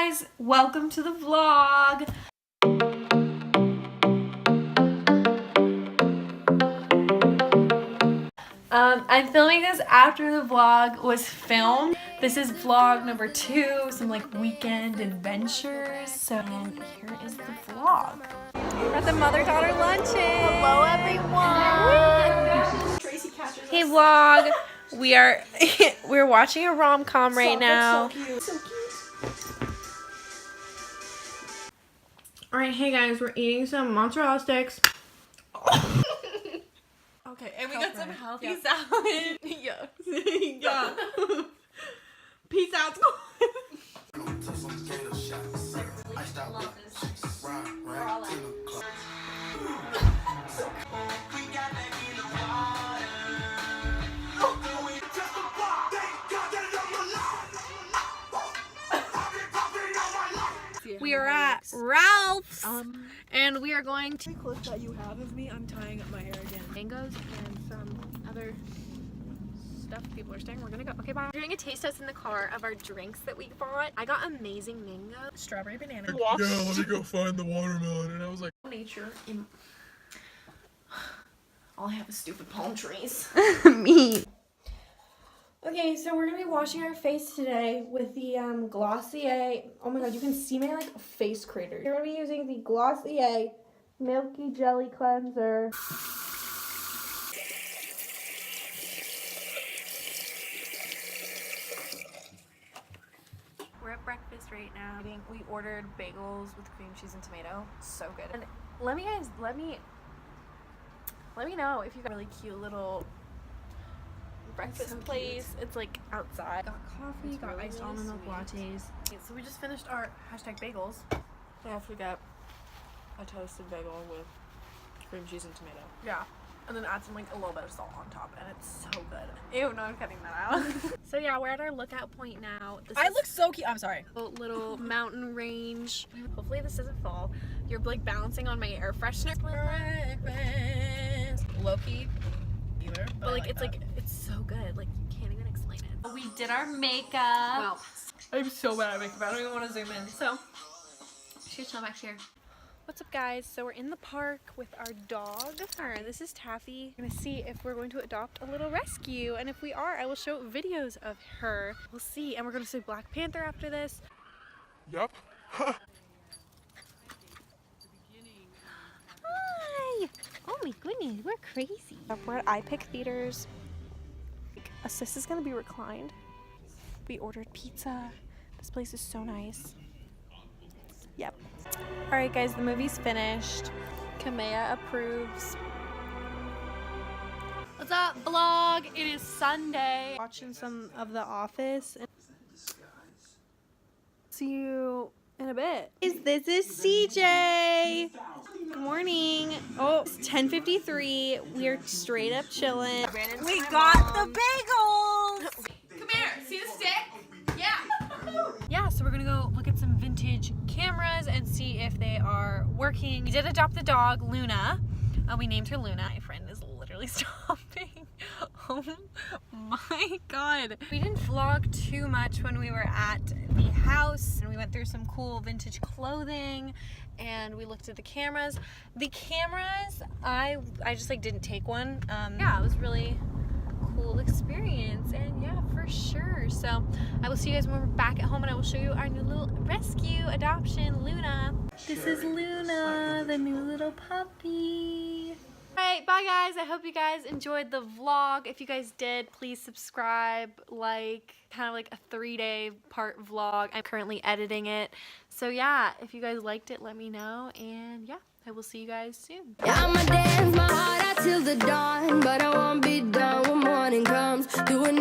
guys, welcome to the vlog. I'm filming this after the vlog was filmed. This is vlog number 2, some like weekend adventures. So here is the vlog. We're at the mother-daughter luncheon. Hello everyone. Hey vlog. We're watching a rom-com right now. So cute. So cute. Alright, hey guys, we're eating some mozzarella sticks. Okay, and we got some healthy salad. Yeah. Yeah. Peace out. We are at Ralph's, and we are going to. The clip that you have of me, I'm tying up my hair again. Mangoes and some other stuff. People are staring. We're gonna go. Okay, bye. We're doing a taste test in the car of our drinks that we bought. I got amazing mango, strawberry banana. Yeah, let me go find the watermelon. And I was like, Nature. All I have is stupid palm trees. Me. Okay, so we're gonna be washing our face today with the Glossier. Oh my god, you can see my like face crater. We're gonna be using the Glossier Milky Jelly Cleanser. We're at breakfast right now. We ordered bagels with cream cheese and tomato. So good. And let me know if you got a really cute little breakfast place. It's like outside. Got coffee, got really iced almond milk lattes. So we just finished our #bagels. I have to get a toasted bagel with cream cheese and tomato. Yeah. And then add some like a little bit of salt on top, and it's so good. Ew, no, I'm cutting that out. So yeah, we're at our lookout point now. I look so cute. I'm sorry. Little mountain range. Hopefully this doesn't fall. You're like balancing on my air freshener. Low-key either. But like it's like it's so good. Like you can't even explain it. We did our makeup. Well, I'm so bad at makeup. I don't even want to zoom in. so she's still back here. What's up guys? So we're in the park with our dog. This is Taffy. We're gonna see if we're going to adopt a little rescue, and if we are, I will show videos of her. We'll see. And we're gonna see Black Panther after this. yup. Hi! Oh my goodness, we're crazy. We're at iPic Theaters. Assist is gonna be reclined. We ordered pizza. This place is so nice. Yep. Alright guys, the movie's finished. Kamea approves. What's up, vlog? It is Sunday. Watching some of The Office. See you in a bit. This is CJ. Good morning. Oh, it's 10:53. We are straight up chilling. We got the bagels. Come here. See the stick? Yeah. Yeah, so we're gonna go look at some vintage cameras and see if they are working. We did adopt the dog, Luna. We named her Luna. My friend is literally stopping. Oh my god. We didn't vlog too much when we were at the house, and we went through some cool vintage clothing, and we looked at the cameras. The cameras, I just like didn't take one. Yeah, it was really cool experience, and yeah, for sure. So I will see you guys when we're back at home, and I will show you our new little rescue adoption, Luna. This is Luna, the new little puppy. Alright, bye guys. I hope you guys enjoyed the vlog. If you guys did, please subscribe, like, kind of like a 3-day part vlog. I'm currently editing it. So yeah, if you guys liked it, let me know, and yeah, I will see you guys soon. I'ma dance my heart out till the dawn, but I won't be done when morning comes. Doing